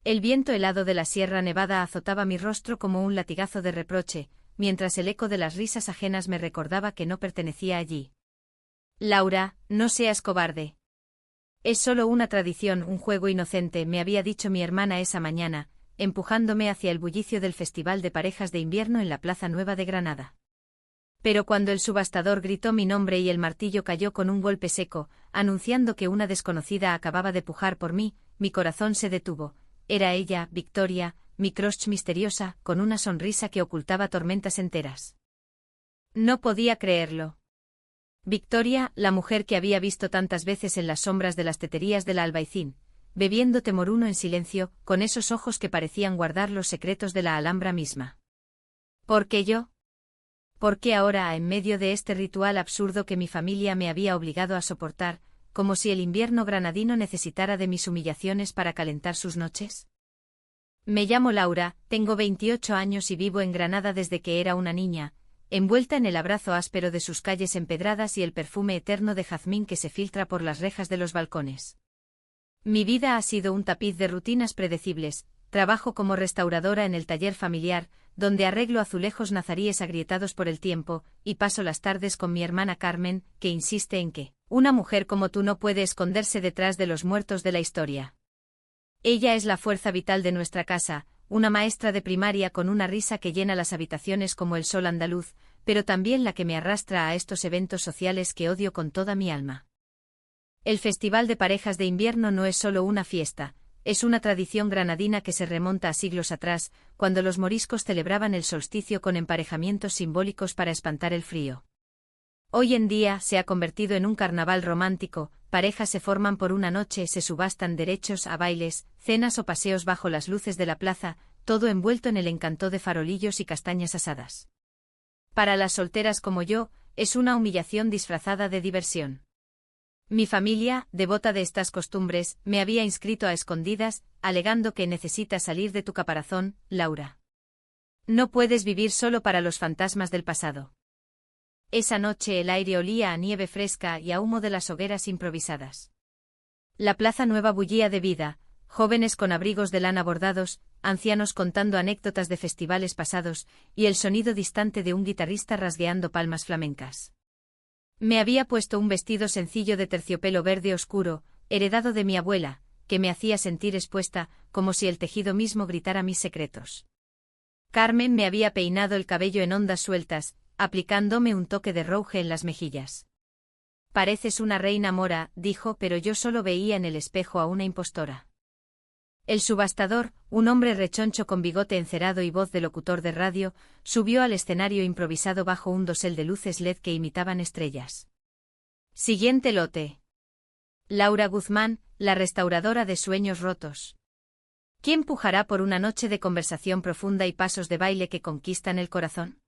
El viento helado de la Sierra Nevada azotaba mi rostro como un latigazo de reproche, mientras el eco de las risas ajenas me recordaba que no pertenecía allí. Laura, no seas cobarde. Es solo una tradición, un juego inocente, me había dicho mi hermana esa mañana, empujándome hacia el bullicio del Festival de Parejas de Invierno en la Plaza Nueva de Granada. Pero cuando el subastador gritó mi nombre y el martillo cayó con un golpe seco, anunciando que una desconocida acababa de pujar por mí, mi corazón se detuvo. Era ella, Victoria, mi crush misteriosa, con una sonrisa que ocultaba tormentas enteras. No podía creerlo. Victoria, la mujer que había visto tantas veces en las sombras de las teterías de la Albaicín, bebiendo temoruno en silencio, con esos ojos que parecían guardar los secretos de la Alhambra misma. ¿Por qué yo? ¿Por qué ahora, en medio de este ritual absurdo que mi familia me había obligado a soportar, como si el invierno granadino necesitara de mis humillaciones para calentar sus noches? Me llamo Laura, tengo 28 años y vivo en Granada desde que era una niña, envuelta en el abrazo áspero de sus calles empedradas y el perfume eterno de jazmín que se filtra por las rejas de los balcones. Mi vida ha sido un tapiz de rutinas predecibles. Trabajo como restauradora en el taller familiar, donde arreglo azulejos nazaríes agrietados por el tiempo, y paso las tardes con mi hermana Carmen, que insiste en que una mujer como tú no puede esconderse detrás de los muertos de la historia. Ella es la fuerza vital de nuestra casa, una maestra de primaria con una risa que llena las habitaciones como el sol andaluz, pero también la que me arrastra a estos eventos sociales que odio con toda mi alma. El Festival de Parejas de Invierno no es solo una fiesta, es una tradición granadina que se remonta a siglos atrás, cuando los moriscos celebraban el solsticio con emparejamientos simbólicos para espantar el frío. Hoy en día se ha convertido en un carnaval romántico, parejas se forman por una noche, se subastan derechos a bailes, cenas o paseos bajo las luces de la plaza, todo envuelto en el encanto de farolillos y castañas asadas. Para las solteras como yo, es una humillación disfrazada de diversión. Mi familia, devota de estas costumbres, me había inscrito a escondidas, alegando que necesitas salir de tu caparazón, Laura. No puedes vivir solo para los fantasmas del pasado. Esa noche el aire olía a nieve fresca y a humo de las hogueras improvisadas. La plaza nueva bullía de vida, jóvenes con abrigos de lana bordados, ancianos contando anécdotas de festivales pasados, y el sonido distante de un guitarrista rasgueando palmas flamencas. Me había puesto un vestido sencillo de terciopelo verde oscuro, heredado de mi abuela, que me hacía sentir expuesta, como si el tejido mismo gritara mis secretos. Carmen me había peinado el cabello en ondas sueltas, aplicándome un toque de rouge en las mejillas. Pareces una reina mora, dijo, pero yo solo veía en el espejo a una impostora. El subastador, un hombre rechoncho con bigote encerado y voz de locutor de radio, subió al escenario improvisado bajo un dosel de luces LED que imitaban estrellas. Siguiente lote. Laura Guzmán, la restauradora de sueños rotos. ¿Quién pujará por una noche de conversación profunda y pasos de baile que conquistan el corazón?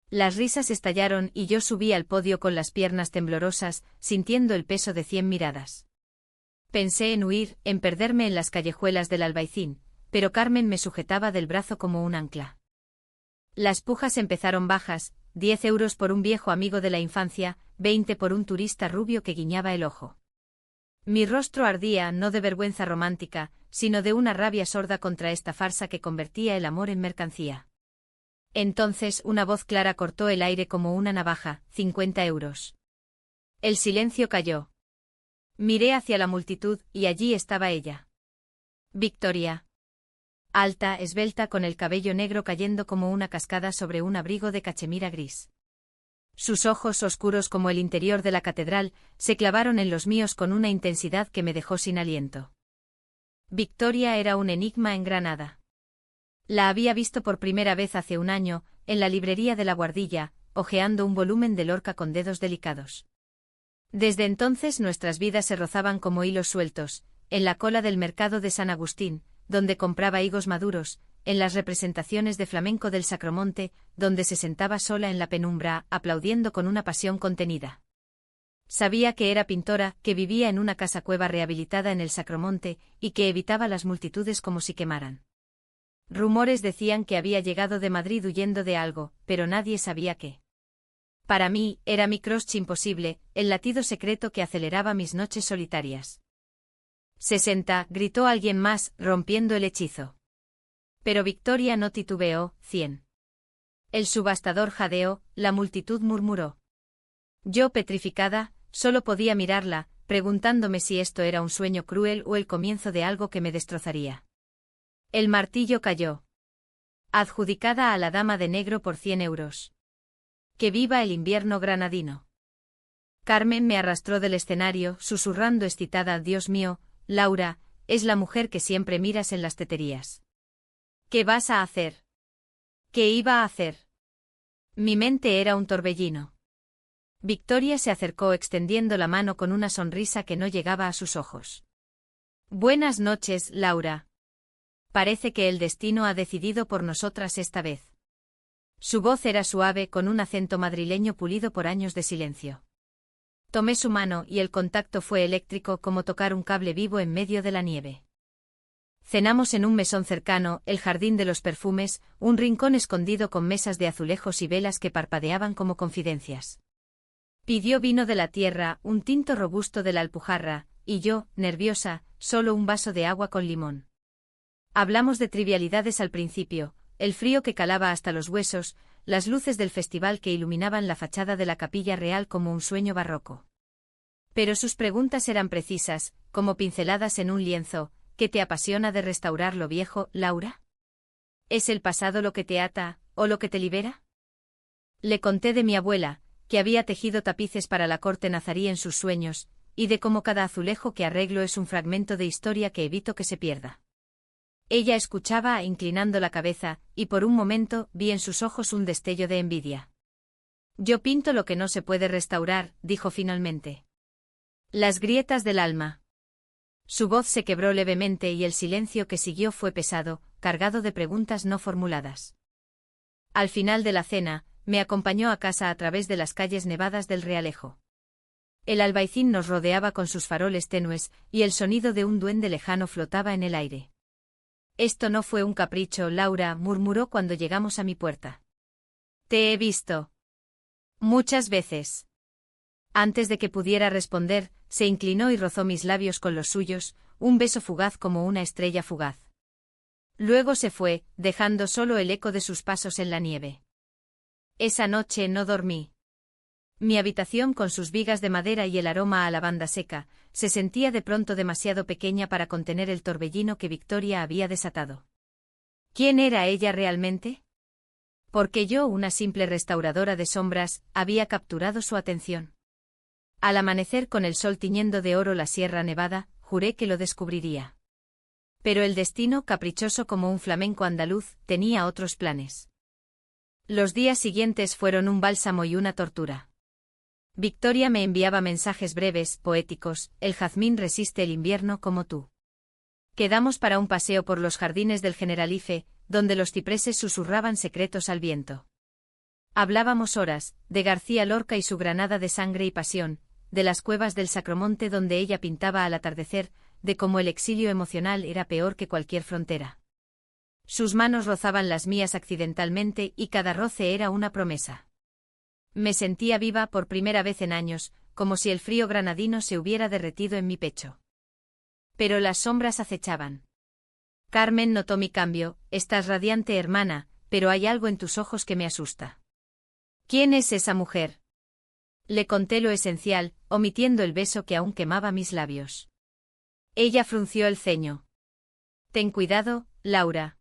Las risas estallaron y yo subí al podio con las piernas temblorosas, sintiendo el peso de 100 miradas. Pensé en huir, en perderme en las callejuelas del Albaicín, pero Carmen me sujetaba del brazo como un ancla. Las pujas empezaron bajas, 10 euros por un viejo amigo de la infancia, 20 por un turista rubio que guiñaba el ojo. Mi rostro ardía no de vergüenza romántica, sino de una rabia sorda contra esta farsa que convertía el amor en mercancía. Entonces una voz clara cortó el aire como una navaja, 50 euros. El silencio cayó. Miré hacia la multitud, y allí estaba ella. Victoria. Alta, esbelta, con el cabello negro cayendo como una cascada sobre un abrigo de cachemira gris. Sus ojos, oscuros como el interior de la catedral, se clavaron en los míos con una intensidad que me dejó sin aliento. Victoria era un enigma en Granada. La había visto por primera vez hace un año, en la librería de La Guardilla, hojeando un volumen de Lorca con dedos delicados. Desde entonces nuestras vidas se rozaban como hilos sueltos, en la cola del mercado de San Agustín, donde compraba higos maduros, en las representaciones de flamenco del Sacromonte, donde se sentaba sola en la penumbra, aplaudiendo con una pasión contenida. Sabía que era pintora, que vivía en una casa-cueva rehabilitada en el Sacromonte, y que evitaba las multitudes como si quemaran. Rumores decían que había llegado de Madrid huyendo de algo, pero nadie sabía qué. Para mí, era mi crush imposible, el latido secreto que aceleraba mis noches solitarias. 60, gritó alguien más, rompiendo el hechizo. Pero Victoria no titubeó. 100. El subastador jadeó, la multitud murmuró. Yo, petrificada, solo podía mirarla, preguntándome si esto era un sueño cruel o el comienzo de algo que me destrozaría. El martillo cayó. Adjudicada a la dama de negro por 100 euros. ¡Que viva el invierno granadino! Carmen me arrastró del escenario, susurrando excitada: Dios mío, Laura, es la mujer que siempre miras en las teterías. ¿Qué vas a hacer? ¿Qué iba a hacer? Mi mente era un torbellino. Victoria se acercó extendiendo la mano con una sonrisa que no llegaba a sus ojos. Buenas noches, Laura. Parece que el destino ha decidido por nosotras esta vez. Su voz era suave, con un acento madrileño pulido por años de silencio. Tomé su mano y el contacto fue eléctrico, como tocar un cable vivo en medio de la nieve. Cenamos en un mesón cercano, el jardín de los perfumes, un rincón escondido con mesas de azulejos y velas que parpadeaban como confidencias. Pidió vino de la tierra, un tinto robusto de la Alpujarra, y yo, nerviosa, solo un vaso de agua con limón. Hablamos de trivialidades al principio, el frío que calaba hasta los huesos, las luces del festival que iluminaban la fachada de la Capilla Real como un sueño barroco. Pero sus preguntas eran precisas, como pinceladas en un lienzo. ¿Qué te apasiona de restaurar lo viejo, Laura? ¿Es el pasado lo que te ata, o lo que te libera? Le conté de mi abuela, que había tejido tapices para la corte nazarí en sus sueños, y de cómo cada azulejo que arreglo es un fragmento de historia que evito que se pierda. Ella escuchaba, inclinando la cabeza, y por un momento vi en sus ojos un destello de envidia. Yo pinto lo que no se puede restaurar, dijo finalmente. Las grietas del alma. Su voz se quebró levemente y el silencio que siguió fue pesado, cargado de preguntas no formuladas. Al final de la cena, me acompañó a casa a través de las calles nevadas del Realejo. El albaicín nos rodeaba con sus faroles tenues, y el sonido de un duende lejano flotaba en el aire. Esto no fue un capricho, Laura, murmuró cuando llegamos a mi puerta. Te he visto. Muchas veces. Antes de que pudiera responder, se inclinó y rozó mis labios con los suyos, un beso fugaz como una estrella fugaz. Luego se fue, dejando solo el eco de sus pasos en la nieve. Esa noche no dormí. Mi habitación, con sus vigas de madera y el aroma a lavanda seca, se sentía de pronto demasiado pequeña para contener el torbellino que Victoria había desatado. ¿Quién era ella realmente? Porque yo, una simple restauradora de sombras, había capturado su atención. Al amanecer, con el sol tiñendo de oro la Sierra Nevada, juré que lo descubriría. Pero el destino, caprichoso como un flamenco andaluz, tenía otros planes. Los días siguientes fueron un bálsamo y una tortura. Victoria me enviaba mensajes breves, poéticos: el jazmín resiste el invierno como tú. Quedamos para un paseo por los jardines del Generalife, donde los cipreses susurraban secretos al viento. Hablábamos horas, de García Lorca y su Granada de sangre y pasión, de las cuevas del Sacromonte donde ella pintaba al atardecer, de cómo el exilio emocional era peor que cualquier frontera. Sus manos rozaban las mías accidentalmente y cada roce era una promesa. Me sentía viva por primera vez en años, como si el frío granadino se hubiera derretido en mi pecho. Pero las sombras acechaban. Carmen notó mi cambio: estás radiante, hermana, pero hay algo en tus ojos que me asusta. ¿Quién es esa mujer? Le conté lo esencial, omitiendo el beso que aún quemaba mis labios. Ella frunció el ceño. Ten cuidado, Laura.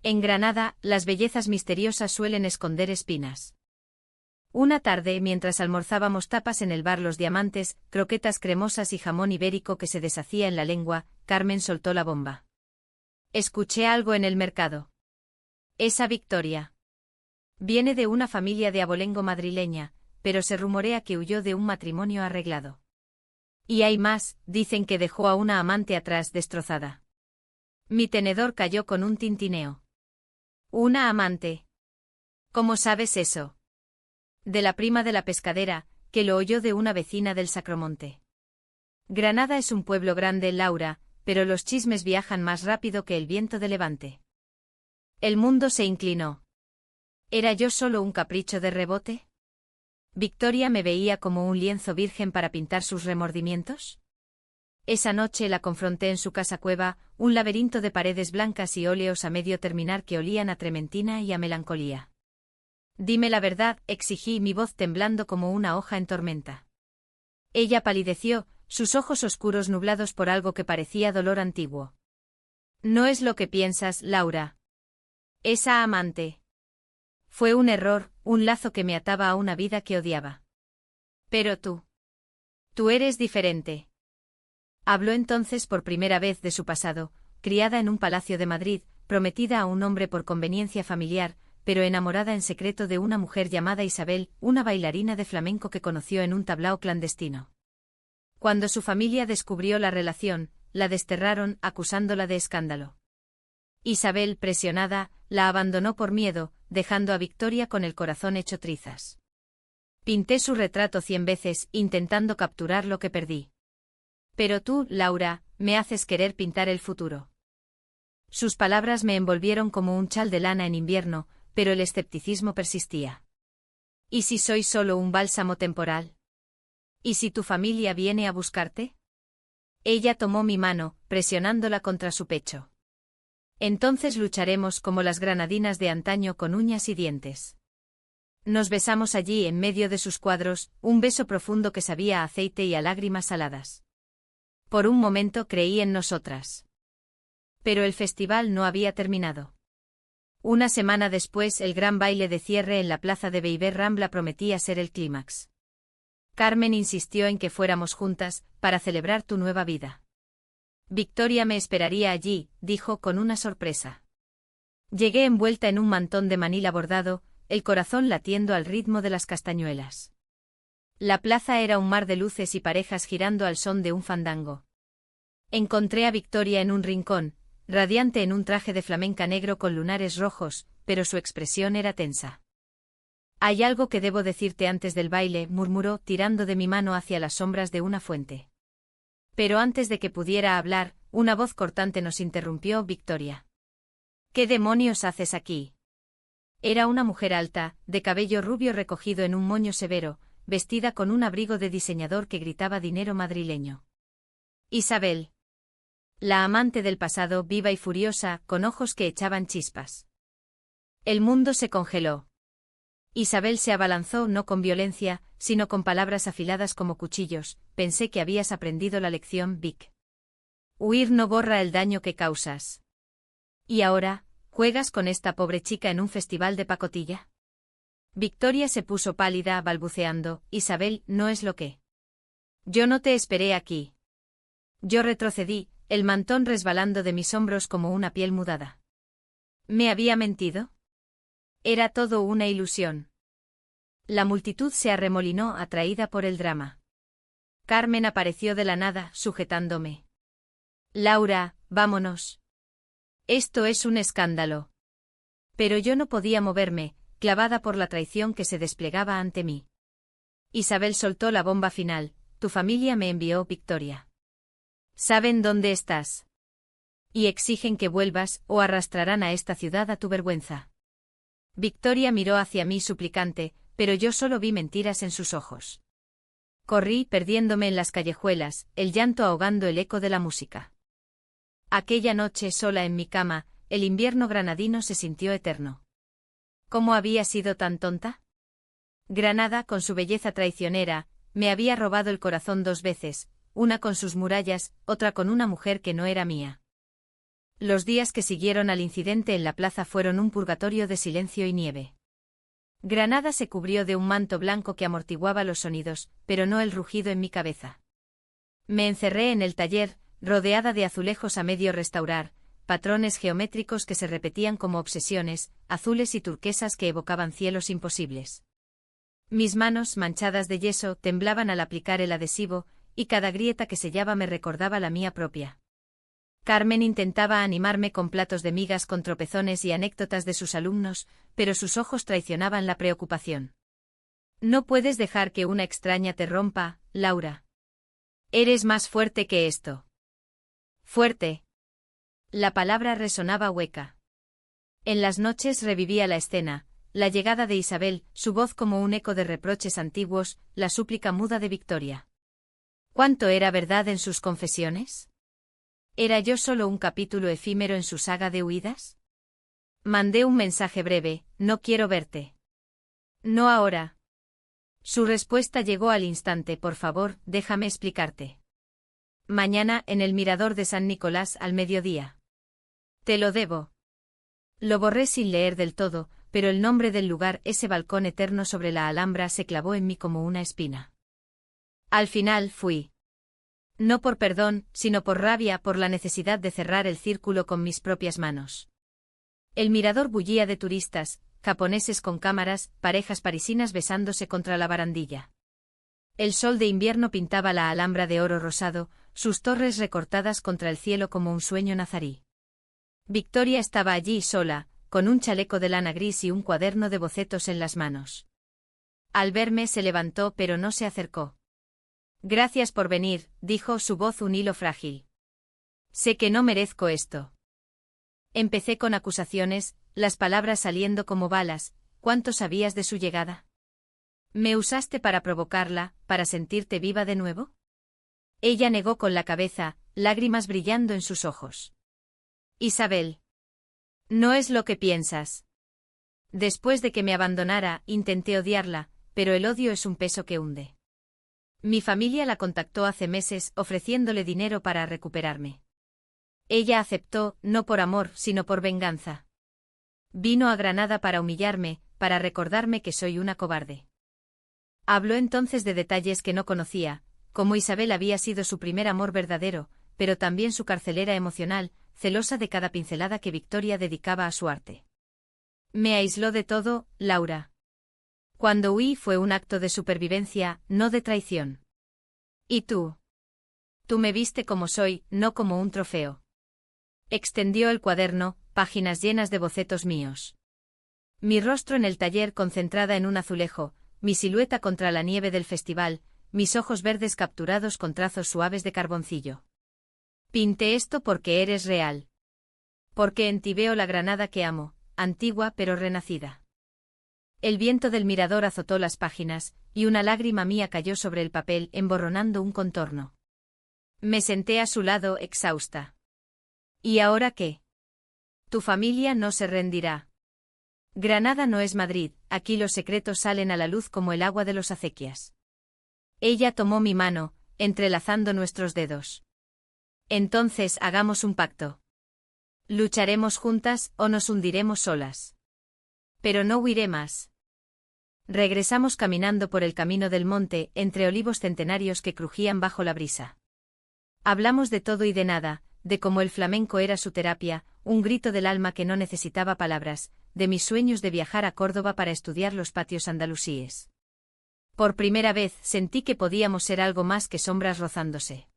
En Granada, las bellezas misteriosas suelen esconder espinas. Una tarde, mientras almorzábamos tapas en el bar Los Diamantes, croquetas cremosas y jamón ibérico que se deshacía en la lengua, Carmen soltó la bomba. Escuché algo en el mercado. Esa Victoria. Viene de una familia de abolengo madrileña, pero se rumorea que huyó de un matrimonio arreglado. Y hay más, dicen que dejó a una amante atrás destrozada. Mi tenedor cayó con un tintineo. ¿Una amante? ¿Cómo sabes eso? De la prima de la pescadera, que lo oyó de una vecina del Sacromonte. Granada es un pueblo grande, Laura, pero los chismes viajan más rápido que el viento de levante. El mundo se inclinó. ¿Era yo solo un capricho de rebote? ¿Victoria me veía como un lienzo virgen para pintar sus remordimientos? Esa noche la confronté en su casa cueva, un laberinto de paredes blancas y óleos a medio terminar que olían a trementina y a melancolía. Dime la verdad, exigí, mi voz temblando como una hoja en tormenta. Ella palideció, sus ojos oscuros nublados por algo que parecía dolor antiguo. No es lo que piensas, Laura. Esa amante. Fue un error, un lazo que me ataba a una vida que odiaba. Pero tú. Tú eres diferente. Habló entonces por primera vez de su pasado, criada en un palacio de Madrid, prometida a un hombre por conveniencia familiar, pero enamorada en secreto de una mujer llamada Isabel, una bailarina de flamenco que conoció en un tablao clandestino. Cuando su familia descubrió la relación, la desterraron, acusándola de escándalo. Isabel, presionada, la abandonó por miedo, dejando a Victoria con el corazón hecho trizas. Pinté su retrato 100 veces, intentando capturar lo que perdí. Pero tú, Laura, me haces querer pintar el futuro. Sus palabras me envolvieron como un chal de lana en invierno, pero el escepticismo persistía. ¿Y si soy solo un bálsamo temporal? ¿Y si tu familia viene a buscarte? Ella tomó mi mano, presionándola contra su pecho. Entonces lucharemos como las granadinas de antaño con uñas y dientes. Nos besamos allí en medio de sus cuadros, un beso profundo que sabía a aceite y a lágrimas saladas. Por un momento creí en nosotras. Pero el festival no había terminado. Una semana después el gran baile de cierre en la plaza de Beiber Rambla prometía ser el clímax. Carmen insistió en que fuéramos juntas, para celebrar tu nueva vida. Victoria me esperaría allí, dijo con una sorpresa. Llegué envuelta en un mantón de manila bordado, el corazón latiendo al ritmo de las castañuelas. La plaza era un mar de luces y parejas girando al son de un fandango. Encontré a Victoria en un rincón, radiante en un traje de flamenca negro con lunares rojos, pero su expresión era tensa. Hay algo que debo decirte antes del baile, murmuró, tirando de mi mano hacia las sombras de una fuente. Pero antes de que pudiera hablar, una voz cortante nos interrumpió. Victoria. ¿Qué demonios haces aquí? Era una mujer alta, de cabello rubio recogido en un moño severo, vestida con un abrigo de diseñador que gritaba dinero madrileño. Isabel. La amante del pasado, viva y furiosa, con ojos que echaban chispas. El mundo se congeló. Isabel se abalanzó no con violencia, sino con palabras afiladas como cuchillos. Pensé que habías aprendido la lección, Vic. Huir no borra el daño que causas. ¿Y ahora, juegas con esta pobre chica en un festival de pacotilla? Victoria se puso pálida, balbuceando. Isabel, no es lo que. Yo no te esperé aquí. Yo retrocedí, el mantón resbalando de mis hombros como una piel mudada. ¿Me había mentido? Era todo una ilusión. La multitud se arremolinó atraída por el drama. Carmen apareció de la nada, sujetándome. Laura, vámonos. Esto es un escándalo. Pero yo no podía moverme, clavada por la traición que se desplegaba ante mí. Isabel soltó la bomba final. Tu familia me envió, Victoria. Saben dónde estás. Y exigen que vuelvas, o arrastrarán a esta ciudad a tu vergüenza. Victoria miró hacia mí suplicante, pero yo solo vi mentiras en sus ojos. Corrí, perdiéndome en las callejuelas, el llanto ahogando el eco de la música. Aquella noche sola en mi cama, el invierno granadino se sintió eterno. ¿Cómo había sido tan tonta? Granada, con su belleza traicionera, me había robado el corazón 2 veces, una con sus murallas, otra con una mujer que no era mía. Los días que siguieron al incidente en la plaza fueron un purgatorio de silencio y nieve. Granada se cubrió de un manto blanco que amortiguaba los sonidos, pero no el rugido en mi cabeza. Me encerré en el taller, rodeada de azulejos a medio restaurar, patrones geométricos que se repetían como obsesiones, azules y turquesas que evocaban cielos imposibles. Mis manos, manchadas de yeso, temblaban al aplicar el adhesivo, y cada grieta que sellaba me recordaba la mía propia. Carmen intentaba animarme con platos de migas con tropezones y anécdotas de sus alumnos, pero sus ojos traicionaban la preocupación. No puedes dejar que una extraña te rompa, Laura. Eres más fuerte que esto. Fuerte. La palabra resonaba hueca. En las noches revivía la escena, la llegada de Isabel, su voz como un eco de reproches antiguos, la súplica muda de Victoria. ¿Cuánto era verdad en sus confesiones? ¿Era yo solo un capítulo efímero en su saga de huidas? Mandé un mensaje breve: no quiero verte. No ahora. Su respuesta llegó al instante: por favor, déjame explicarte. Mañana, en el mirador de San Nicolás al mediodía. Te lo debo. Lo borré sin leer del todo, pero el nombre del lugar, ese balcón eterno sobre la Alhambra, se clavó en mí como una espina. Al final fui. No por perdón, sino por rabia, por la necesidad de cerrar el círculo con mis propias manos. El mirador bullía de turistas, japoneses con cámaras, parejas parisinas besándose contra la barandilla. El sol de invierno pintaba la Alhambra de oro rosado, sus torres recortadas contra el cielo como un sueño nazarí. Victoria estaba allí sola, con un chaleco de lana gris y un cuaderno de bocetos en las manos. Al verme se levantó pero no se acercó. Gracias por venir, dijo, su voz un hilo frágil. Sé que no merezco esto. Empecé con acusaciones, las palabras saliendo como balas. ¿Cuánto sabías de su llegada? ¿Me usaste para provocarla, para sentirte viva de nuevo? Ella negó con la cabeza, lágrimas brillando en sus ojos. Isabel. No es lo que piensas. Después de que me abandonara, intenté odiarla, pero el odio es un peso que hunde. Mi familia la contactó hace meses, ofreciéndole dinero para recuperarme. Ella aceptó, no por amor, sino por venganza. Vino a Granada para humillarme, para recordarme que soy una cobarde. Habló entonces de detalles que no conocía, como Isabel había sido su primer amor verdadero, pero también su carcelera emocional, celosa de cada pincelada que Victoria dedicaba a su arte. Me aisló de todo, Laura. Cuando huí fue un acto de supervivencia, no de traición. ¿Y tú? Tú me viste como soy, no como un trofeo. Extendió el cuaderno, páginas llenas de bocetos míos. Mi rostro en el taller concentrada en un azulejo, mi silueta contra la nieve del festival, mis ojos verdes capturados con trazos suaves de carboncillo. Pinté esto porque eres real. Porque en ti veo la Granada que amo, antigua pero renacida. El viento del mirador azotó las páginas, y una lágrima mía cayó sobre el papel, emborronando un contorno. Me senté a su lado, exhausta. ¿Y ahora qué? Tu familia no se rendirá. Granada no es Madrid, aquí los secretos salen a la luz como el agua de los acequias. Ella tomó mi mano, entrelazando nuestros dedos. Entonces hagamos un pacto. Lucharemos juntas o nos hundiremos solas. Pero no huiré más. Regresamos caminando por el camino del monte, entre olivos centenarios que crujían bajo la brisa. Hablamos de todo y de nada, de cómo el flamenco era su terapia, un grito del alma que no necesitaba palabras, de mis sueños de viajar a Córdoba para estudiar los patios andalusíes. Por primera vez sentí que podíamos ser algo más que sombras rozándose.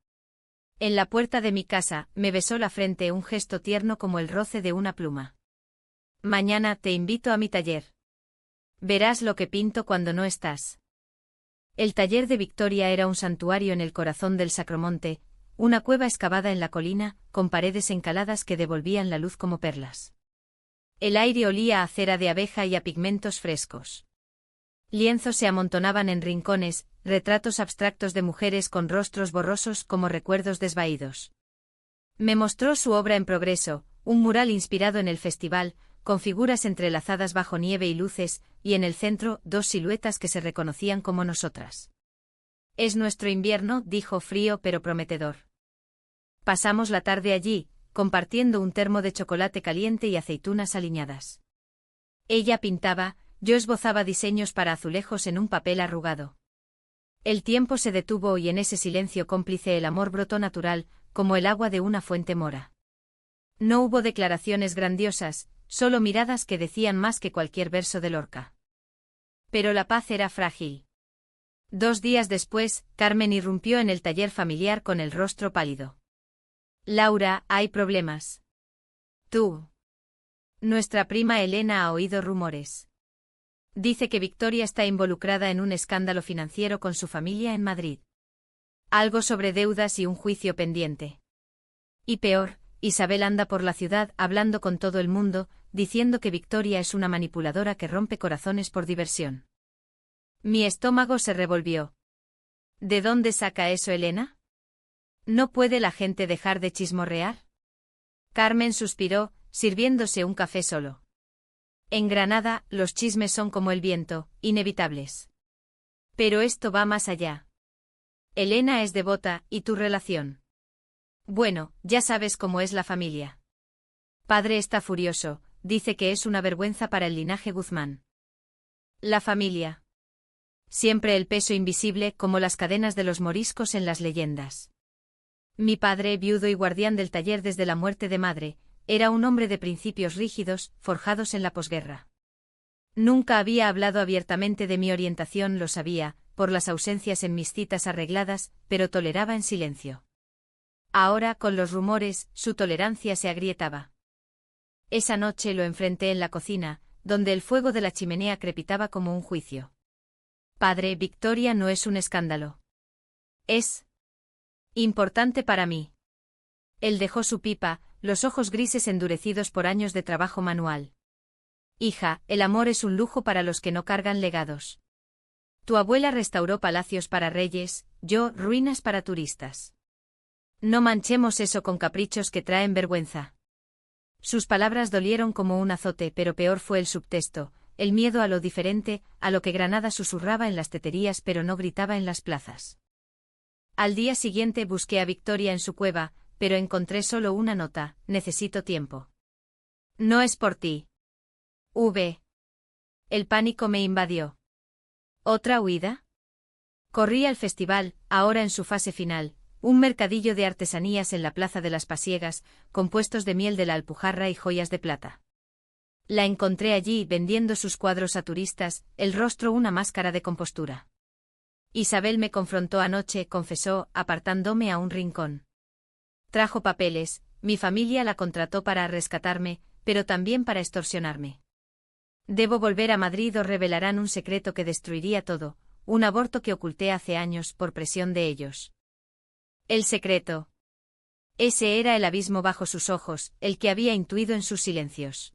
En la puerta de mi casa, me besó la frente, un gesto tierno como el roce de una pluma. Mañana te invito a mi taller. Verás lo que pinto cuando no estás. El taller de Victoria era un santuario en el corazón del Sacromonte, una cueva excavada en la colina, con paredes encaladas que devolvían la luz como perlas. El aire olía a cera de abeja y a pigmentos frescos. Lienzos se amontonaban en rincones, retratos abstractos de mujeres con rostros borrosos como recuerdos desvaídos. Me mostró su obra en progreso, un mural inspirado en el festival, con figuras entrelazadas bajo nieve y luces, y en el centro, dos siluetas que se reconocían como nosotras. Es nuestro invierno, dijo, frío pero prometedor. Pasamos la tarde allí, compartiendo un termo de chocolate caliente y aceitunas aliñadas. Ella pintaba, yo esbozaba diseños para azulejos en un papel arrugado. El tiempo se detuvo y en ese silencio cómplice el amor brotó natural, como el agua de una fuente mora. No hubo declaraciones grandiosas, solo miradas que decían más que cualquier verso de Lorca. Pero la paz era frágil. 2 días después, Carmen irrumpió en el taller familiar con el rostro pálido. Laura, hay problemas. Tú. Nuestra prima Elena ha oído rumores. Dice que Victoria está involucrada en un escándalo financiero con su familia en Madrid. Algo sobre deudas y un juicio pendiente. Y peor, Isabel anda por la ciudad hablando con todo el mundo, diciendo que Victoria es una manipuladora que rompe corazones por diversión. Mi estómago se revolvió. ¿De dónde saca eso Elena? ¿No puede la gente dejar de chismorrear? Carmen suspiró, sirviéndose un café solo. En Granada, los chismes son como el viento, inevitables. Pero esto va más allá. Elena es devota, ¿y tu relación? Bueno, ya sabes cómo es la familia. Padre está furioso, dice que es una vergüenza para el linaje Guzmán. La familia. Siempre el peso invisible como las cadenas de los moriscos en las leyendas. Mi padre, viudo y guardián del taller desde la muerte de madre, era un hombre de principios rígidos, forjados en la posguerra. Nunca había hablado abiertamente de mi orientación, lo sabía, por las ausencias en mis citas arregladas, pero toleraba en silencio. Ahora, con los rumores, su tolerancia se agrietaba. Esa noche lo enfrenté en la cocina, donde el fuego de la chimenea crepitaba como un juicio. Padre, Victoria no es un escándalo. Es importante para mí. Él dejó su pipa, los ojos grises endurecidos por años de trabajo manual. Hija, el amor es un lujo para los que no cargan legados. Tu abuela restauró palacios para reyes, yo, ruinas para turistas. No manchemos eso con caprichos que traen vergüenza. Sus palabras dolieron como un azote, pero peor fue el subtexto, el miedo a lo diferente, a lo que Granada susurraba en las teterías pero no gritaba en las plazas. Al día siguiente busqué a Victoria en su cueva, pero encontré solo una nota: necesito tiempo. No es por ti. El pánico me invadió. ¿Otra huida? Corrí al festival, ahora en su fase final, un mercadillo de artesanías en la Plaza de las Pasiegas, compuestos de miel de la Alpujarra y joyas de plata. La encontré allí vendiendo sus cuadros a turistas, el rostro una máscara de compostura. Isabel me confrontó anoche, confesó, apartándome a un rincón. Trajo papeles, mi familia la contrató para rescatarme, pero también para extorsionarme. Debo volver a Madrid o revelarán un secreto que destruiría todo, un aborto que oculté hace años por presión de ellos. El secreto. Ese era el abismo bajo sus ojos, el que había intuido en sus silencios.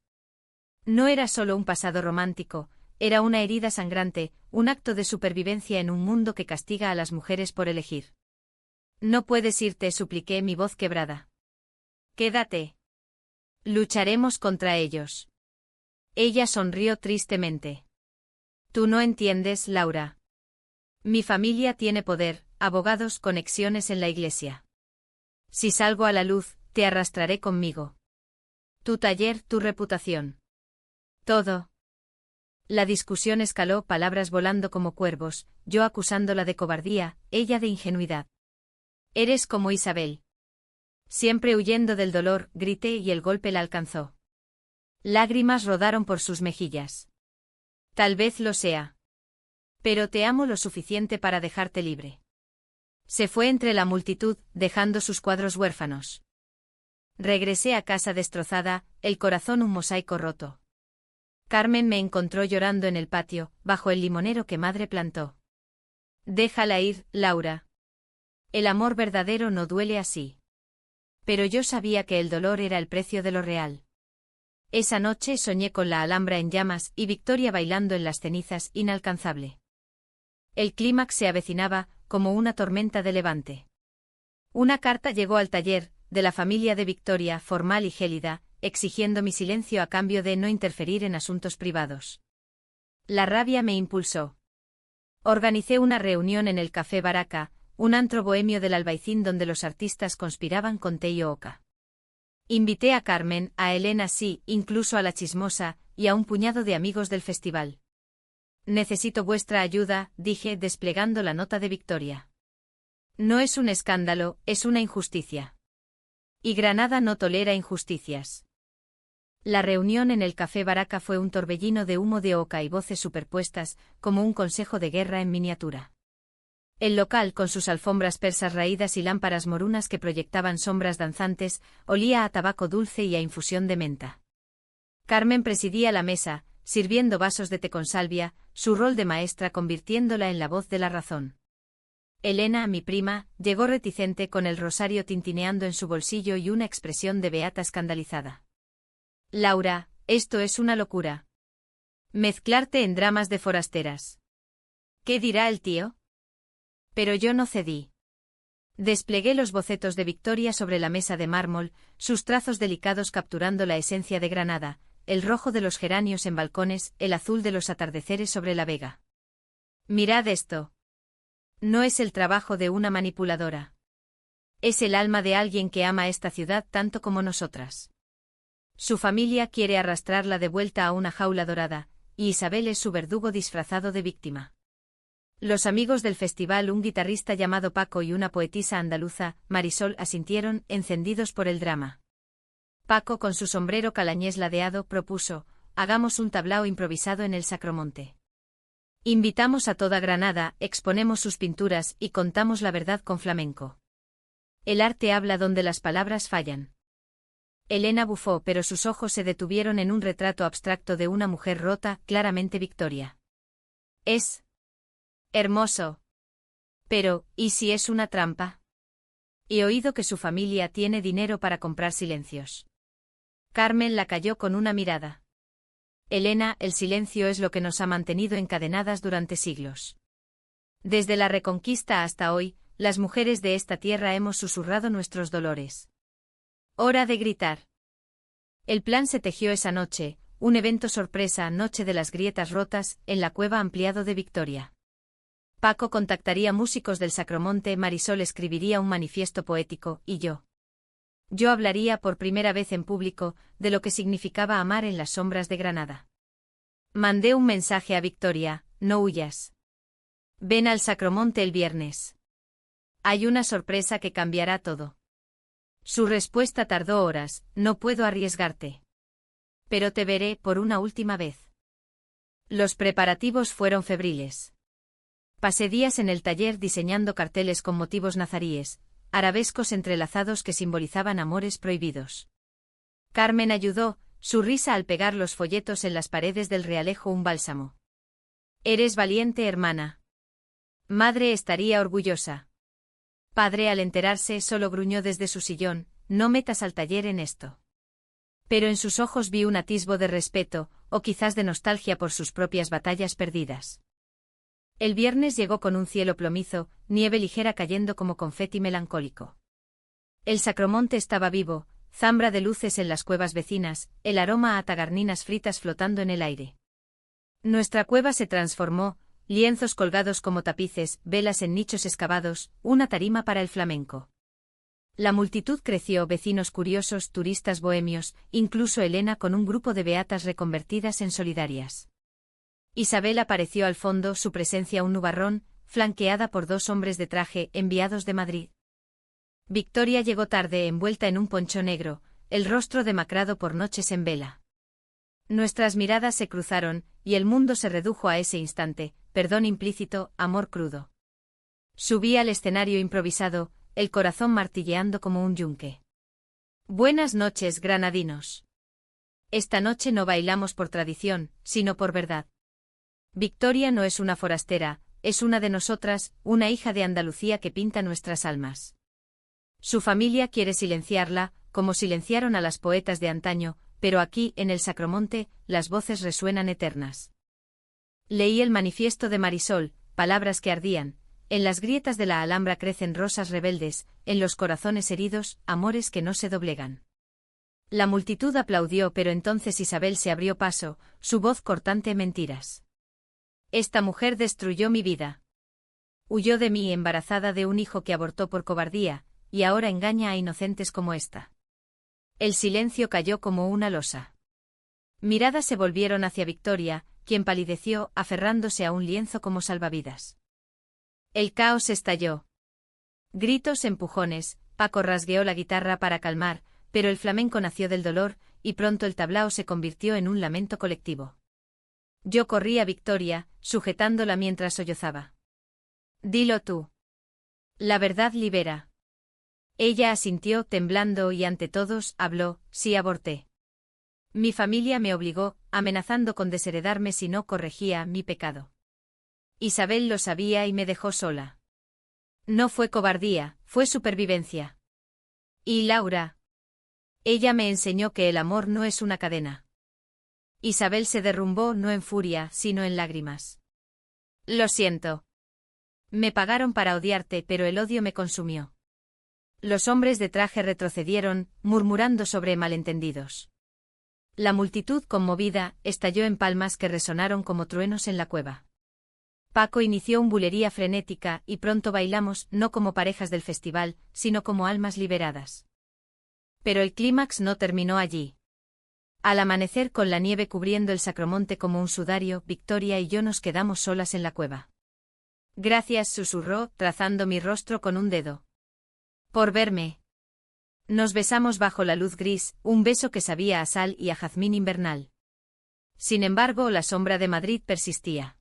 No era solo un pasado romántico, era una herida sangrante, un acto de supervivencia en un mundo que castiga a las mujeres por elegir. No puedes irte, supliqué, mi voz quebrada. Quédate. Lucharemos contra ellos. Ella sonrió tristemente. Tú no entiendes, Laura. Mi familia tiene poder, abogados, conexiones en la iglesia. Si salgo a la luz, te arrastraré conmigo. Tu taller, tu reputación. Todo. La discusión escaló, palabras volando como cuervos, yo acusándola de cobardía, ella de ingenuidad. Eres como Isabel. Siempre huyendo del dolor, grité y el golpe la alcanzó. Lágrimas rodaron por sus mejillas. Tal vez lo sea. Pero te amo lo suficiente para dejarte libre. Se fue entre la multitud, dejando sus cuadros huérfanos. Regresé a casa destrozada, el corazón un mosaico roto. Carmen me encontró llorando en el patio, bajo el limonero que madre plantó. Déjala ir, Laura. El amor verdadero no duele así. Pero yo sabía que el dolor era el precio de lo real. Esa noche soñé con la Alhambra en llamas y Victoria bailando en las cenizas, inalcanzable. El clímax se avecinaba, como una tormenta de levante. Una carta llegó al taller, de la familia de Victoria, formal y gélida, exigiendo mi silencio a cambio de no interferir en asuntos privados. La rabia me impulsó. Organicé una reunión en el Café Baraca, un antro bohemio del Albaicín donde los artistas conspiraban con Teio Oca. Invité a Carmen, a Elena, sí, incluso a la chismosa, y a un puñado de amigos del festival. Necesito vuestra ayuda, dije, desplegando la nota de Victoria. No es un escándalo, es una injusticia. Y Granada no tolera injusticias. La reunión en el Café Baraca fue un torbellino de humo de oca y voces superpuestas, como un consejo de guerra en miniatura. El local, con sus alfombras persas raídas y lámparas morunas que proyectaban sombras danzantes, olía a tabaco dulce y a infusión de menta. Carmen presidía la mesa, sirviendo vasos de té con salvia, su rol de maestra convirtiéndola en la voz de la razón. Elena, mi prima, llegó reticente con el rosario tintineando en su bolsillo y una expresión de beata escandalizada. Laura, esto es una locura. Mezclarte en dramas de forasteras. ¿Qué dirá el tío? Pero yo no cedí. Desplegué los bocetos de Victoria sobre la mesa de mármol, sus trazos delicados capturando la esencia de Granada, el rojo de los geranios en balcones, el azul de los atardeceres sobre la vega. Mirad esto. No es el trabajo de una manipuladora. Es el alma de alguien que ama esta ciudad tanto como nosotras. Su familia quiere arrastrarla de vuelta a una jaula dorada, y Isabel es su verdugo disfrazado de víctima. Los amigos del festival, un guitarrista llamado Paco y una poetisa andaluza, Marisol, asintieron, encendidos por el drama. Paco, con su sombrero calañés ladeado, propuso: hagamos un tablao improvisado en el Sacromonte. Invitamos a toda Granada, exponemos sus pinturas y contamos la verdad con flamenco. El arte habla donde las palabras fallan. Elena bufó, pero sus ojos se detuvieron en un retrato abstracto de una mujer rota, claramente Victoria. Es hermoso. Pero, ¿y si es una trampa? He oído que su familia tiene dinero para comprar silencios. Carmen la calló con una mirada. Elena, el silencio es lo que nos ha mantenido encadenadas durante siglos. Desde la Reconquista hasta hoy, las mujeres de esta tierra hemos susurrado nuestros dolores. Hora de gritar. El plan se tejió esa noche, un evento sorpresa, noche de las grietas rotas, en la cueva ampliado de Victoria. Paco contactaría músicos del Sacromonte, Marisol escribiría un manifiesto poético, y yo hablaría por primera vez en público de lo que significaba amar en las sombras de Granada. Mandé un mensaje a Victoria: no huyas. Ven al Sacromonte el viernes. Hay una sorpresa que cambiará todo. Su respuesta tardó horas: no puedo arriesgarte. Pero te veré por una última vez. Los preparativos fueron febriles. Pasé días en el taller diseñando carteles con motivos nazaríes, arabescos entrelazados que simbolizaban amores prohibidos. Carmen ayudó, su risa al pegar los folletos en las paredes del Realejo un bálsamo. Eres valiente, hermana. Madre estaría orgullosa. Padre, al enterarse, solo gruñó desde su sillón: no metas al taller en esto. Pero en sus ojos vi un atisbo de respeto, o quizás de nostalgia por sus propias batallas perdidas. El viernes llegó con un cielo plomizo, nieve ligera cayendo como confeti melancólico. El Sacromonte estaba vivo, zambra de luces en las cuevas vecinas, el aroma a tagarninas fritas flotando en el aire. Nuestra cueva se transformó, lienzos colgados como tapices, velas en nichos excavados, una tarima para el flamenco. La multitud creció, vecinos curiosos, turistas bohemios, incluso Elena con un grupo de beatas reconvertidas en solidarias. Isabel apareció al fondo, su presencia un nubarrón, flanqueada por dos hombres de traje, enviados de Madrid. Victoria llegó tarde, envuelta en un poncho negro, el rostro demacrado por noches en vela. Nuestras miradas se cruzaron, y el mundo se redujo a ese instante: perdón implícito, amor crudo. Subí al escenario improvisado, el corazón martilleando como un yunque. Buenas noches, granadinos. Esta noche no bailamos por tradición, sino por verdad. Victoria no es una forastera, es una de nosotras, una hija de Andalucía que pinta nuestras almas. Su familia quiere silenciarla, como silenciaron a las poetas de antaño, pero aquí, en el Sacromonte, las voces resuenan eternas. Leí el manifiesto de Marisol, palabras que ardían: en las grietas de la Alhambra crecen rosas rebeldes, en los corazones heridos, amores que no se doblegan. La multitud aplaudió, pero entonces Isabel se abrió paso, su voz cortante: mentiras. Esta mujer destruyó mi vida. Huyó de mí embarazada de un hijo que abortó por cobardía, y ahora engaña a inocentes como esta. El silencio cayó como una losa. Miradas se volvieron hacia Victoria, quien palideció, aferrándose a un lienzo como salvavidas. El caos estalló. Gritos, empujones, Paco rasgueó la guitarra para calmar, pero el flamenco nació del dolor, y pronto el tablao se convirtió en un lamento colectivo. Yo corrí a Victoria, sujetándola mientras sollozaba. Dilo tú. La verdad libera. Ella asintió, temblando, y ante todos, habló: sí, aborté. Mi familia me obligó, amenazando con desheredarme si no corregía mi pecado. Isabel lo sabía y me dejó sola. No fue cobardía, fue supervivencia. ¿Y Laura? Ella me enseñó que el amor no es una cadena. Isabel se derrumbó no en furia, sino en lágrimas. Lo siento. Me pagaron para odiarte, pero el odio me consumió. Los hombres de traje retrocedieron, murmurando sobre malentendidos. La multitud, conmovida, estalló en palmas que resonaron como truenos en la cueva. Paco inició un bulería frenética y pronto bailamos, no como parejas del festival, sino como almas liberadas. Pero el clímax no terminó allí. Al amanecer, con la nieve cubriendo el sacromonte como un sudario, Victoria y yo nos quedamos solas en la cueva. Gracias, susurró, trazando mi rostro con un dedo. Por verme. Nos besamos bajo la luz gris, un beso que sabía a sal y a jazmín invernal. Sin embargo, la sombra de Madrid persistía.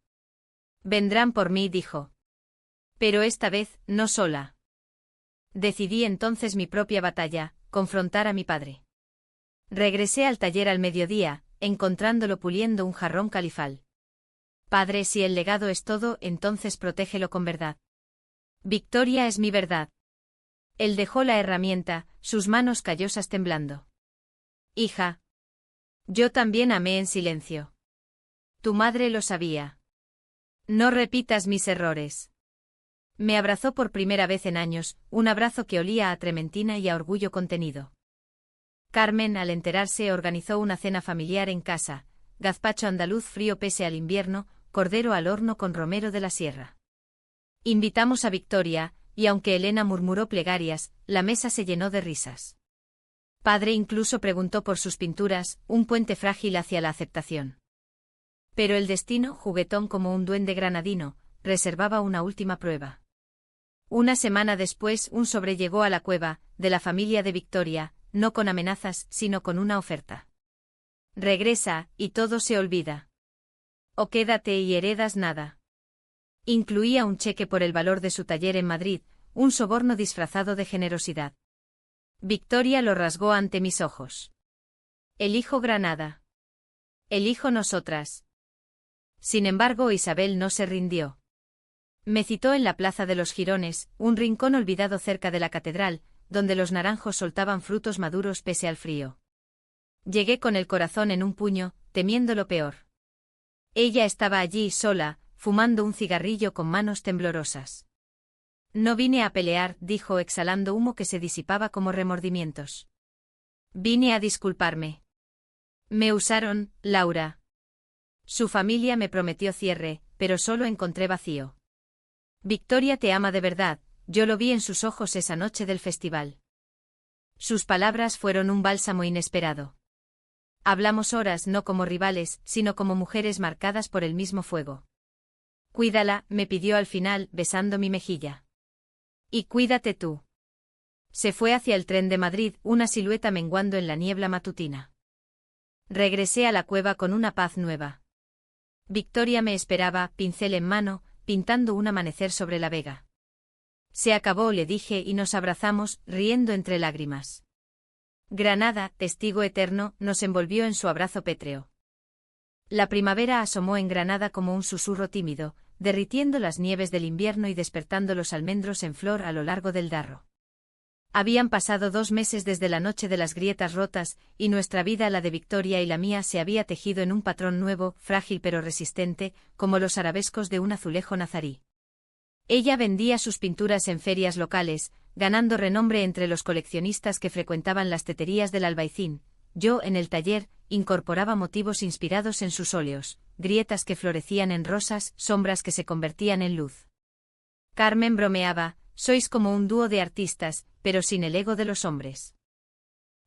Vendrán por mí, dijo. Pero esta vez, no sola. Decidí entonces mi propia batalla, confrontar a mi padre. Regresé al taller al mediodía, encontrándolo puliendo un jarrón califal. Padre, si el legado es todo, entonces protégelo con verdad. Victoria es mi verdad. Él dejó la herramienta, sus manos callosas temblando. Hija. Yo también amé en silencio. Tu madre lo sabía. No repitas mis errores. Me abrazó por primera vez en años, un abrazo que olía a trementina y a orgullo contenido. Carmen, al enterarse, organizó una cena familiar en casa, gazpacho andaluz frío pese al invierno, cordero al horno con romero de la sierra. Invitamos a Victoria, y aunque Elena murmuró plegarias, la mesa se llenó de risas. Padre incluso preguntó por sus pinturas, un puente frágil hacia la aceptación. Pero el destino, juguetón como un duende granadino, reservaba una última prueba. Una semana después, un sobre llegó a la cueva, de la familia de Victoria, no con amenazas, sino con una oferta. Regresa, y todo se olvida. O quédate y heredas nada. Incluía un cheque por el valor de su taller en Madrid, un soborno disfrazado de generosidad. Victoria lo rasgó ante mis ojos. Elijo Granada. Elijo nosotras. Sin embargo, Isabel no se rindió. Me citó en la Plaza de los Jirones, un rincón olvidado cerca de la catedral, donde los naranjos soltaban frutos maduros pese al frío. Llegué con el corazón en un puño, temiendo lo peor. Ella estaba allí sola, fumando un cigarrillo con manos temblorosas. No vine a pelear, dijo exhalando humo que se disipaba como remordimientos. Vine a disculparme. Me usaron, Laura. Su familia me prometió cierre, pero solo encontré vacío. Victoria te ama de verdad, yo lo vi en sus ojos esa noche del festival. Sus palabras fueron un bálsamo inesperado. Hablamos horas no como rivales, sino como mujeres marcadas por el mismo fuego. Cuídala, me pidió al final, besando mi mejilla. Y cuídate tú. Se fue hacia el tren de Madrid, una silueta menguando en la niebla matutina. Regresé a la cueva con una paz nueva. Victoria me esperaba, pincel en mano, pintando un amanecer sobre la vega. Se acabó, le dije, y nos abrazamos, riendo entre lágrimas. Granada, testigo eterno, nos envolvió en su abrazo pétreo. La primavera asomó en Granada como un susurro tímido, derritiendo las nieves del invierno y despertando los almendros en flor a lo largo del Darro. Habían pasado 2 meses desde la noche de las grietas rotas, y nuestra vida, la de Victoria y la mía, se había tejido en un patrón nuevo, frágil pero resistente, como los arabescos de un azulejo nazarí. Ella vendía sus pinturas en ferias locales, ganando renombre entre los coleccionistas que frecuentaban las teterías del Albaicín. Yo, en el taller, incorporaba motivos inspirados en sus óleos, grietas que florecían en rosas, sombras que se convertían en luz. Carmen bromeaba, sois como un dúo de artistas, pero sin el ego de los hombres.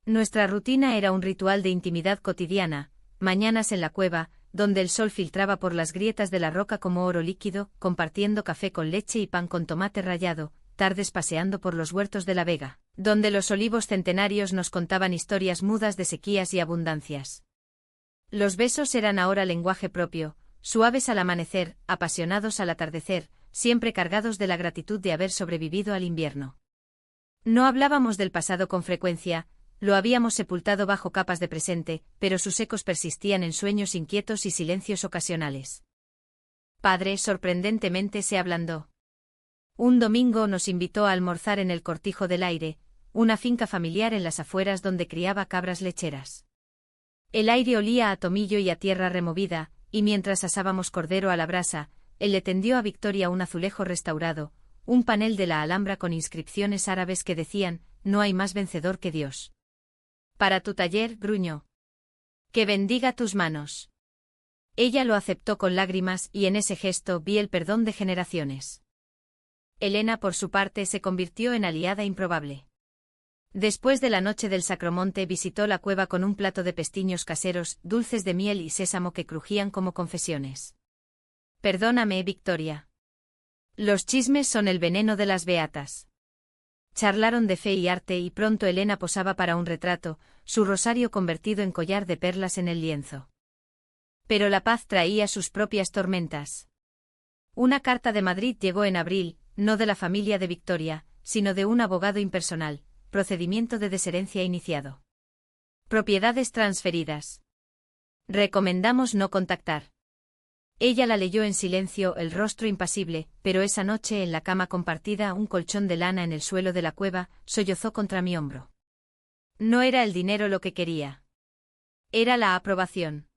Nuestra rutina era un ritual de intimidad cotidiana, mañanas en la cueva, donde el sol filtraba por las grietas de la roca como oro líquido, compartiendo café con leche y pan con tomate rallado, tardes paseando por los huertos de la Vega, donde los olivos centenarios nos contaban historias mudas de sequías y abundancias. Los besos eran ahora lenguaje propio, suaves al amanecer, apasionados al atardecer, siempre cargados de la gratitud de haber sobrevivido al invierno. No hablábamos del pasado con frecuencia, lo habíamos sepultado bajo capas de presente, pero sus ecos persistían en sueños inquietos y silencios ocasionales. Padre sorprendentemente se ablandó. Un domingo nos invitó a almorzar en el Cortijo del Aire, una finca familiar en las afueras donde criaba cabras lecheras. El aire olía a tomillo y a tierra removida, y mientras asábamos cordero a la brasa, él le tendió a Victoria un azulejo restaurado, un panel de la Alhambra con inscripciones árabes que decían: «No hay más vencedor que Dios». «Para tu taller», gruñó. «Que bendiga tus manos». Ella lo aceptó con lágrimas y en ese gesto vi el perdón de generaciones. Elena, por su parte, se convirtió en aliada improbable. Después de la noche del Sacromonte visitó la cueva con un plato de pestiños caseros, dulces de miel y sésamo que crujían como confesiones. «Perdóname, Victoria. Los chismes son el veneno de las beatas». Charlaron de fe y arte y pronto Elena posaba para un retrato, su rosario convertido en collar de perlas en el lienzo. Pero la paz traía sus propias tormentas. Una carta de Madrid llegó en abril, no de la familia de Victoria, sino de un abogado impersonal. Procedimiento de desherencia iniciado. Propiedades transferidas. Recomendamos no contactar. Ella la leyó en silencio, el rostro impasible, pero esa noche en la cama compartida, un colchón de lana en el suelo de la cueva, sollozó contra mi hombro. No era el dinero lo que quería. Era la aprobación.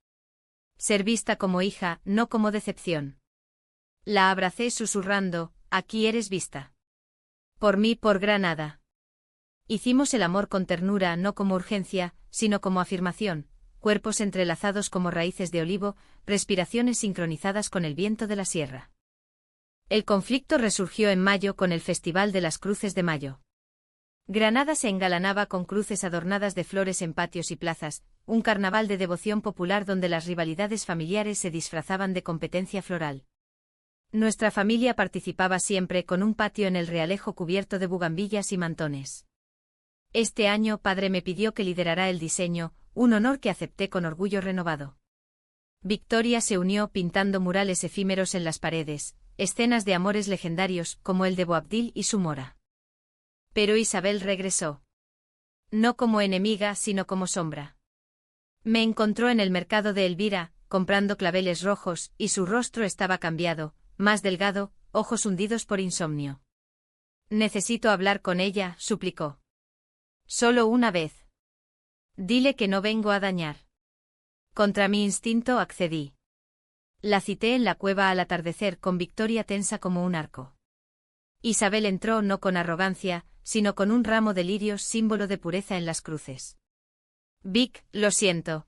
Ser vista como hija, no como decepción. La abracé susurrando: «Aquí eres vista. Por mí, por Granada». Hicimos el amor con ternura, no como urgencia, sino como afirmación, cuerpos entrelazados como raíces de olivo, respiraciones sincronizadas con el viento de la sierra. El conflicto resurgió en mayo con el Festival de las Cruces de Mayo. Granada se engalanaba con cruces adornadas de flores en patios y plazas, un carnaval de devoción popular donde las rivalidades familiares se disfrazaban de competencia floral. Nuestra familia participaba siempre con un patio en el Realejo cubierto de bugambillas y mantones. Este año padre me pidió que liderara el diseño, un honor que acepté con orgullo renovado. Victoria se unió pintando murales efímeros en las paredes, escenas de amores legendarios como el de Boabdil y su mora. Pero Isabel regresó. No como enemiga, sino como sombra. Me encontró en el mercado de Elvira, comprando claveles rojos, y su rostro estaba cambiado, más delgado, ojos hundidos por insomnio. «Necesito hablar con ella», suplicó. «Solo una vez. Dile que no vengo a dañar». Contra mi instinto accedí. La cité en la cueva al atardecer con Victoria tensa como un arco. Isabel entró no con arrogancia, sino con un ramo de lirios, símbolo de pureza en las cruces. «Vic, lo siento.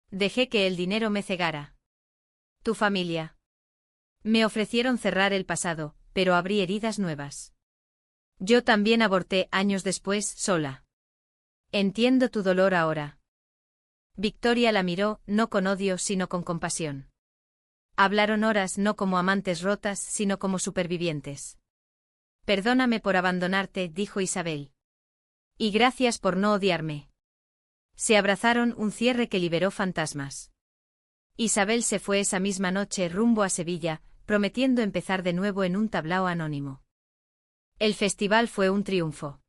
Dejé que el dinero me cegara. Tu familia. Me ofrecieron cerrar el pasado, pero abrí heridas nuevas. Yo también aborté años después, sola. Entiendo tu dolor ahora». Victoria la miró, no con odio sino con compasión. Hablaron horas no como amantes rotas, sino como supervivientes. «Perdóname por abandonarte», dijo Isabel. «Y gracias por no odiarme». Se abrazaron, un cierre que liberó fantasmas. Isabel se fue esa misma noche rumbo a Sevilla, prometiendo empezar de nuevo en un tablao anónimo. El festival fue un triunfo.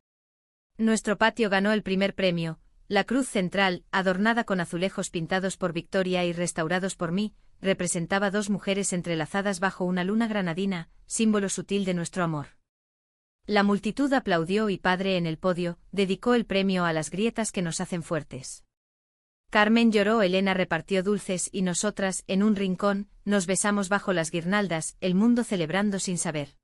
Nuestro patio ganó el primer premio, la cruz central, adornada con azulejos pintados por Victoria y restaurados por mí, representaba dos mujeres entrelazadas bajo una luna granadina, símbolo sutil de nuestro amor. La multitud aplaudió y padre en el podio dedicó el premio a las grietas que nos hacen fuertes. Carmen lloró, Elena repartió dulces y nosotras, en un rincón, nos besamos bajo las guirnaldas, el mundo celebrando sin saber.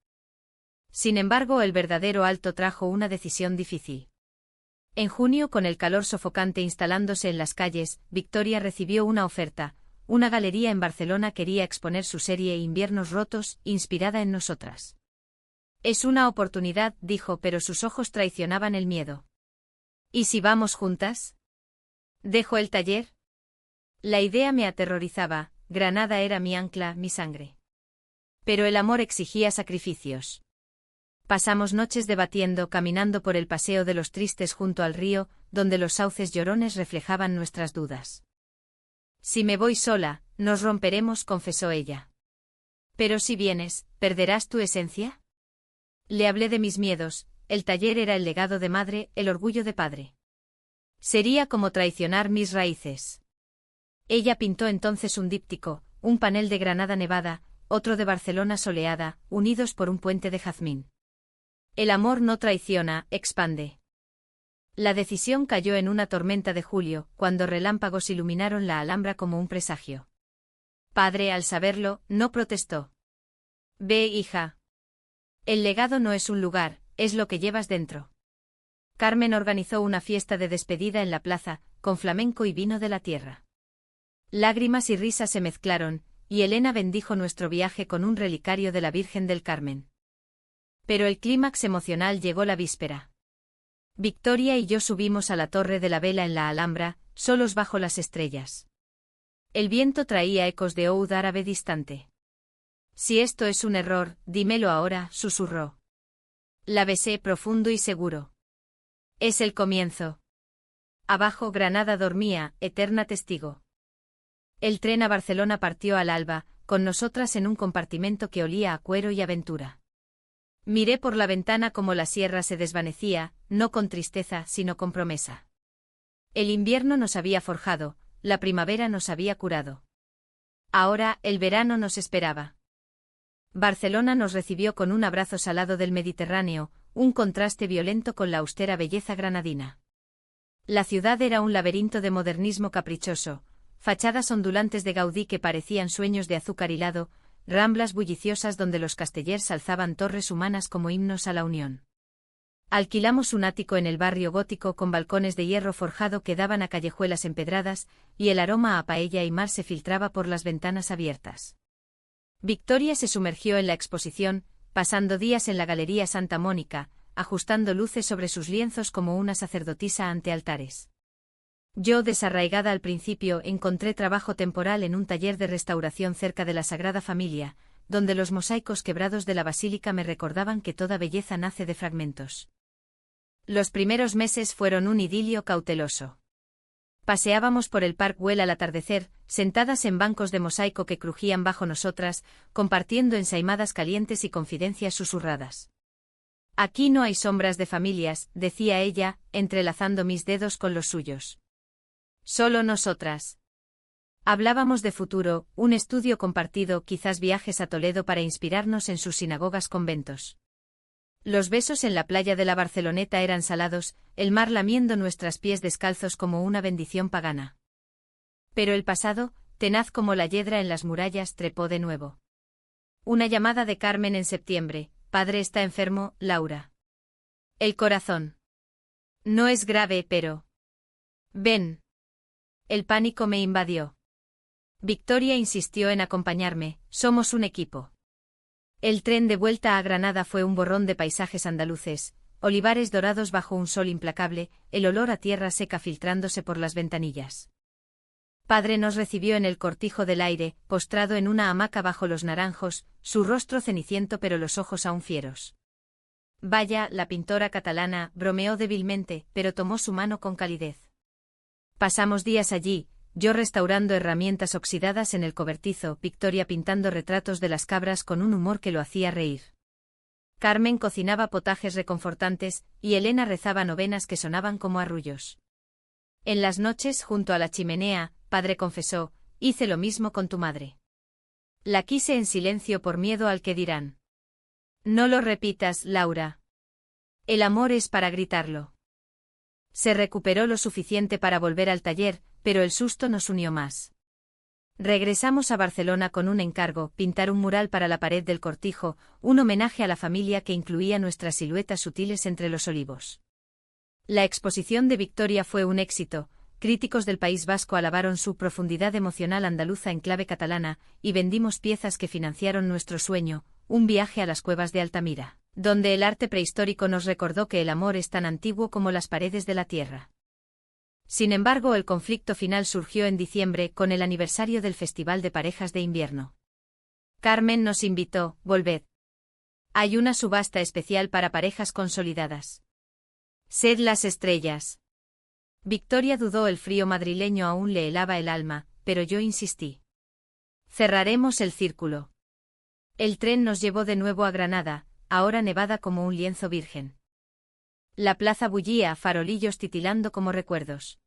Sin embargo, el verdadero alto trajo una decisión difícil. En junio, con el calor sofocante instalándose en las calles, Victoria recibió una oferta. Una galería en Barcelona quería exponer su serie Inviernos rotos, inspirada en nosotras. «Es una oportunidad», dijo, pero sus ojos traicionaban el miedo. «¿Y si vamos juntas? ¿Dejo el taller?» La idea me aterrorizaba, Granada era mi ancla, mi sangre. Pero el amor exigía sacrificios. Pasamos noches debatiendo, caminando por el paseo de los tristes junto al río, donde los sauces llorones reflejaban nuestras dudas. «Si me voy sola, nos romperemos», confesó ella. «Pero si vienes, ¿perderás tu esencia?» Le hablé de mis miedos, el taller era el legado de madre, el orgullo de padre. Sería como traicionar mis raíces. Ella pintó entonces un díptico, un panel de Granada nevada, otro de Barcelona soleada, unidos por un puente de jazmín. El amor no traiciona, expande. La decisión cayó en una tormenta de julio, cuando relámpagos iluminaron la Alhambra como un presagio. Padre, al saberlo, no protestó. Ve, hija. El legado no es un lugar, es lo que llevas dentro. Carmen organizó una fiesta de despedida en la plaza, con flamenco y vino de la tierra. Lágrimas y risas se mezclaron, y Elena bendijo nuestro viaje con un relicario de la Virgen del Carmen. Pero el clímax emocional llegó la víspera. Victoria y yo subimos a la Torre de la Vela en la Alhambra, solos bajo las estrellas. El viento traía ecos de oud árabe distante. Si esto es un error, dímelo ahora, susurró. La besé profundo y seguro. Es el comienzo. Abajo Granada dormía, eterna testigo. El tren a Barcelona partió al alba, con nosotras en un compartimento que olía a cuero y aventura. Miré por la ventana como la sierra se desvanecía, no con tristeza, sino con promesa. El invierno nos había forjado, la primavera nos había curado. Ahora, el verano nos esperaba. Barcelona nos recibió con un abrazo salado del Mediterráneo, un contraste violento con la austera belleza granadina. La ciudad era un laberinto de modernismo caprichoso, fachadas ondulantes de Gaudí que parecían sueños de azúcar hilado, ramblas bulliciosas donde los castellers alzaban torres humanas como himnos a la unión. Alquilamos un ático en el barrio gótico con balcones de hierro forjado que daban a callejuelas empedradas, y el aroma a paella y mar se filtraba por las ventanas abiertas. Victoria se sumergió en la exposición, pasando días en la Galería Santa Mónica, ajustando luces sobre sus lienzos como una sacerdotisa ante altares. Yo, desarraigada al principio, encontré trabajo temporal en un taller de restauración cerca de la Sagrada Familia, donde los mosaicos quebrados de la basílica me recordaban que toda belleza nace de fragmentos. Los primeros meses fueron un idilio cauteloso. Paseábamos por el Park Güell al atardecer, sentadas en bancos de mosaico que crujían bajo nosotras, compartiendo ensaimadas calientes y confidencias susurradas. Aquí no hay sombras de familias, decía ella, entrelazando mis dedos con los suyos. Solo nosotras. Hablábamos de futuro, un estudio compartido, quizás viajes a Toledo para inspirarnos en sus sinagogas conventos. Los besos en la playa de la Barceloneta eran salados, el mar lamiendo nuestros pies descalzos como una bendición pagana. Pero el pasado, tenaz como la hiedra en las murallas, trepó de nuevo. Una llamada de Carmen en septiembre: padre está enfermo, Laura. El corazón. No es grave, pero... Ven. El pánico me invadió. Victoria insistió en acompañarme, somos un equipo. El tren de vuelta a Granada fue un borrón de paisajes andaluces, olivares dorados bajo un sol implacable, el olor a tierra seca filtrándose por las ventanillas. Padre nos recibió en el cortijo del aire, postrado en una hamaca bajo los naranjos, su rostro ceniciento pero los ojos aún fieros. Vaya, la pintora catalana, bromeó débilmente, pero tomó su mano con calidez. Pasamos días allí, yo restaurando herramientas oxidadas en el cobertizo, Victoria pintando retratos de las cabras con un humor que lo hacía reír. Carmen cocinaba potajes reconfortantes, y Elena rezaba novenas que sonaban como arrullos. En las noches, junto a la chimenea, padre confesó, hice lo mismo con tu madre. La quise en silencio por miedo al que dirán. No lo repitas, Laura. El amor es para gritarlo. Se recuperó lo suficiente para volver al taller, pero el susto nos unió más. Regresamos a Barcelona con un encargo: pintar un mural para la pared del cortijo, un homenaje a la familia que incluía nuestras siluetas sutiles entre los olivos. La exposición de Victoria fue un éxito, críticos del País Vasco alabaron su profundidad emocional andaluza en clave catalana, y vendimos piezas que financiaron nuestro sueño, un viaje a las cuevas de Altamira, donde el arte prehistórico nos recordó que el amor es tan antiguo como las paredes de la tierra. Sin embargo, el conflicto final surgió en diciembre, con el aniversario del Festival de Parejas de Invierno. Carmen nos invitó: volved. Hay una subasta especial para parejas consolidadas. Sed las estrellas. Victoria dudó, el frío madrileño aún le helaba el alma, pero yo insistí. Cerraremos el círculo. El tren nos llevó de nuevo a Granada, ahora nevada como un lienzo virgen. La plaza bullía, farolillos titilando como recuerdos.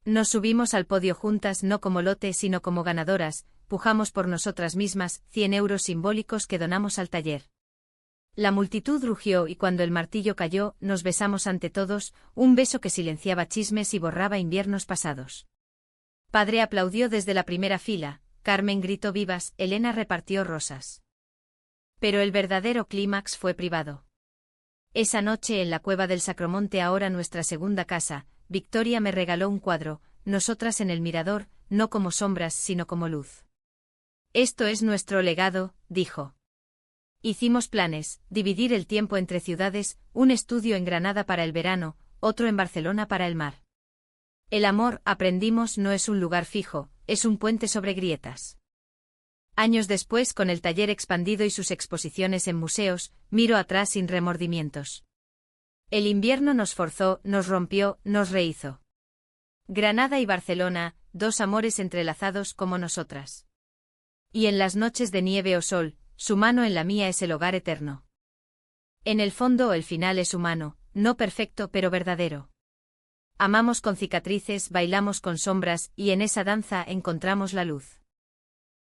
Nos subimos al podio juntas, no como lote sino como ganadoras, pujamos por nosotras mismas, 100 euros simbólicos que donamos al taller. La multitud rugió y cuando el martillo cayó, nos besamos ante todos, un beso que silenciaba chismes y borraba inviernos pasados. Padre aplaudió desde la primera fila, Carmen gritó vivas, Elena repartió rosas. Pero el verdadero clímax fue privado. Esa noche en la cueva del Sacromonte, ahora nuestra segunda casa, Victoria me regaló un cuadro, nosotras en el mirador, no como sombras sino como luz. Esto es nuestro legado, dijo. Hicimos planes, dividir el tiempo entre ciudades, un estudio en Granada para el verano, otro en Barcelona para el mar. El amor, aprendimos, no es un lugar fijo, es un puente sobre grietas. Años después, con el taller expandido y sus exposiciones en museos, miro atrás sin remordimientos. El invierno nos forzó, nos rompió, nos rehizo. Granada y Barcelona, dos amores entrelazados como nosotras. Y en las noches de nieve o sol, su mano en la mía es el hogar eterno. En el fondo el final es humano, no perfecto pero verdadero. Amamos con cicatrices, bailamos con sombras, y en esa danza encontramos la luz.